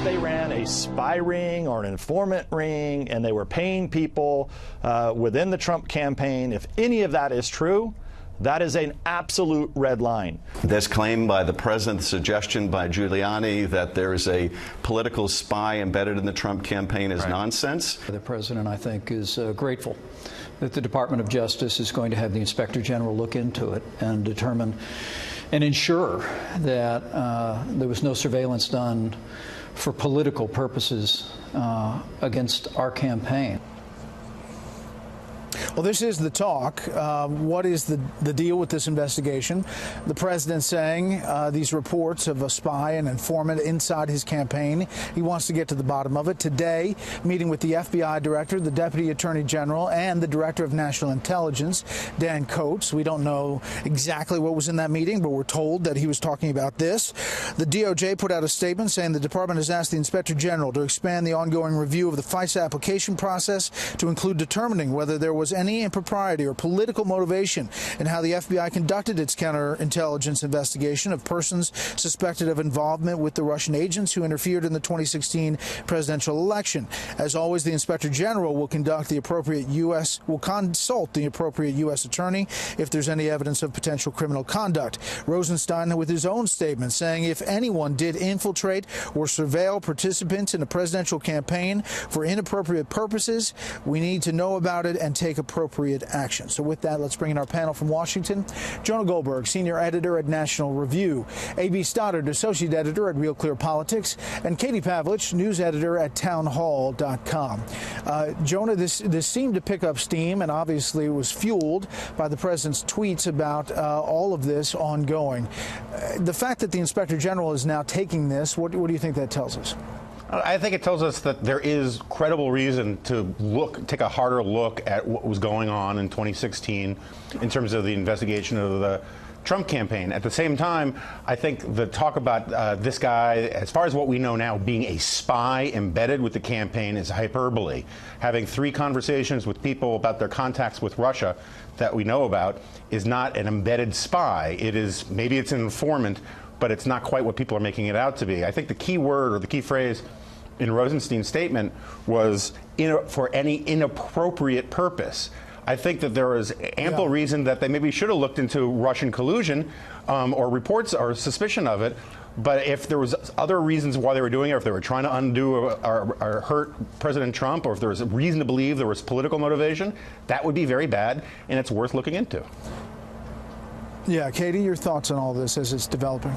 they ran a spy ring or an informant ring and they were paying people within the Trump campaign, if any of that is true, that is an absolute red line. This claim by the president, the suggestion by Giuliani that there is a political spy embedded in the Trump campaign is nonsense. The president, I think, is grateful that the Department of Justice is going to have the Inspector General look into it and determine and ensure that there was no surveillance done for political purposes against our campaign. Well, this is the talk. What is the deal with this investigation? The president saying these reports of a spy and informant inside his campaign. He wants to get to the bottom of it. Today, meeting with the FBI director, the deputy attorney general, and the director of national intelligence, Dan Coats. We don't know exactly what was in that meeting, but we're told that he was talking about this. The DOJ put out a statement saying the department has asked the inspector general to expand the ongoing review of the FISA application process to include determining whether there was any impropriety or political motivation in how the FBI conducted its counterintelligence investigation of persons suspected of involvement with the Russian agents who interfered in the 2016 presidential election. As always, the Inspector General will consult the appropriate U.S. attorney if there's any evidence of potential criminal conduct. Rosenstein with his own statement saying if anyone did infiltrate or surveil participants in a presidential campaign for inappropriate purposes, we need to know about it and take appropriate action. So with that, let's bring in our panel from Washington. Jonah Goldberg, senior editor at National Review, A.B. Stoddard, associate editor at Real Clear Politics, and Katie Pavlich, news editor at townhall.com. Jonah, this seemed to pick up steam, and obviously it was fueled by the president's tweets about all of this ongoing. The fact that the Inspector General is now taking this, what do you think that tells us? I think it tells us that there is credible reason to take a harder look at what was going on in 2016 in terms of the investigation of the Trump campaign. At the same time, I think the talk about this guy, as far as what we know now, being a spy embedded with the campaign is hyperbole. Having 3 conversations with people about their contacts with Russia that we know about is not an embedded spy. It is, maybe it's an informant, but it's not quite what people are making it out to be. I think the key word or the key phrase in Rosenstein's statement was for any inappropriate purpose. I think that there is ample reason that they maybe should have looked into Russian collusion or reports or suspicion of it. But if there was other reasons why they were doing it, or if they were trying to undo or hurt President Trump, or if there was a reason to believe there was political motivation, that would be very bad, and it's worth looking into. Yeah, Katie, your thoughts on all this as it's developing?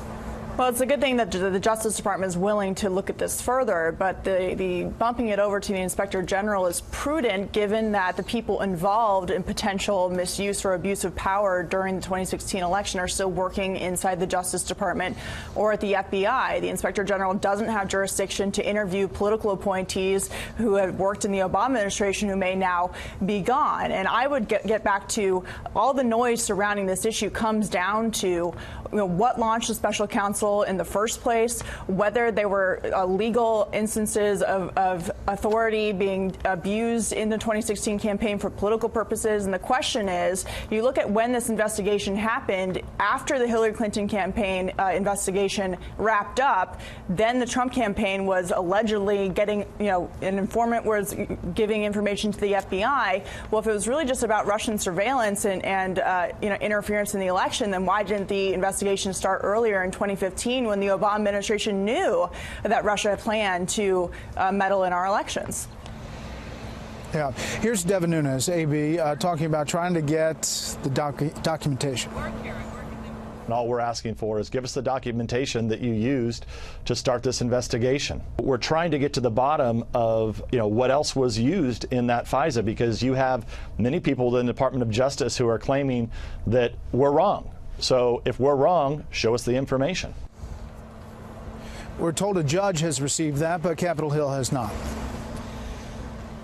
Well, it's a good thing that the Justice Department is willing to look at this further, but the bumping it over to the Inspector General is prudent given that the people involved in potential misuse or abuse of power during the 2016 election are still working inside the Justice Department or at the FBI. The Inspector General doesn't have jurisdiction to interview political appointees who have worked in the Obama administration who may now be gone. And I would get back to all the noise surrounding this issue comes down to what launched the special counsel in the first place, whether there were legal instances of authority being abused in the 2016 campaign for political purposes. And the question is, you look at when this investigation happened after the Hillary Clinton campaign investigation wrapped up, then the Trump campaign was allegedly getting, an informant was giving information to the FBI. Well, if it was really just about Russian surveillance and interference in the election, then why didn't the investigation start earlier in 2015 when the Obama administration knew that Russia had planned to meddle in our elections? Yeah. Here's Devin Nunes, AB, talking about trying to get the documentation. And all we're asking for is give us the documentation that you used to start this investigation. We're trying to get to the bottom of, what else was used in that FISA, because you have many people in the Department of Justice who are claiming that we're wrong. So if we're wrong, show us the information. We're told a judge has received that, but Capitol Hill has not.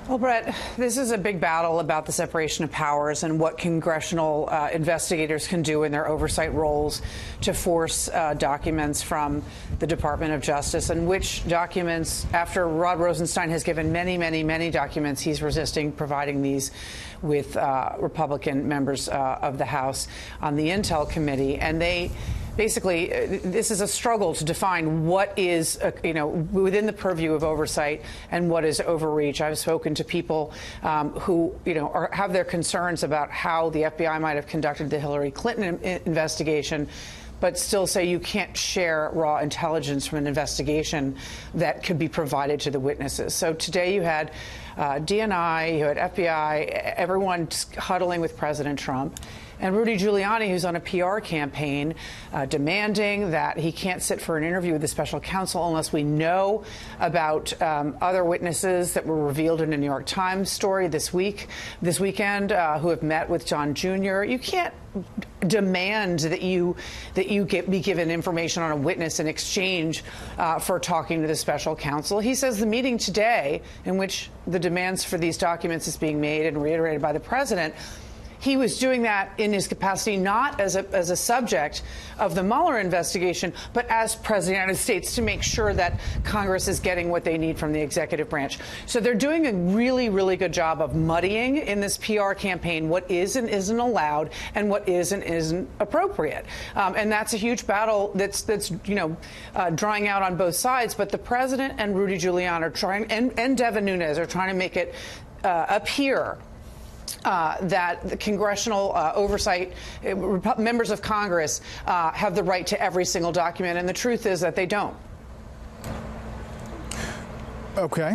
Well, Brett, this is a big battle about the separation of powers and what congressional investigators can do in their oversight roles to force documents from the Department of Justice, and which documents, after Rod Rosenstein has given many, many, many documents, he's resisting providing these with Republican members of the House on the Intel Committee. And basically, this is a struggle to define what is, within the purview of oversight and what is overreach. I've spoken to people who, have their concerns about how the FBI might have conducted the Hillary Clinton investigation, but still say you can't share raw intelligence from an investigation that could be provided to the witnesses. So today you had DNI, you had FBI, everyone huddling with President Trump. And Rudy Giuliani, who's on a PR campaign, demanding that he can't sit for an interview with the special counsel unless we know about other witnesses that were revealed in a New York Times story this weekend, who have met with John Jr. You can't demand that you be given information on a witness in exchange for talking to the special counsel. He says the meeting today, in which the demands for these documents is being made and reiterated by the president, he was doing that in his capacity not as a subject of the Mueller investigation, but as President of the United States, to make sure that Congress is getting what they need from the executive branch. So they're doing a really, really good job of muddying in this PR campaign what is and isn't allowed and what is and isn't appropriate. And that's a huge battle that's drawing out on both sides. But the president and Rudy Giuliani are trying, and Devin Nunes are trying to make it appear that the congressional oversight, members of Congress have the right to every single document, and the truth is that they don't. Okay.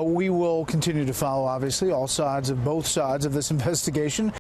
We will continue to follow, obviously, both sides of this investigation.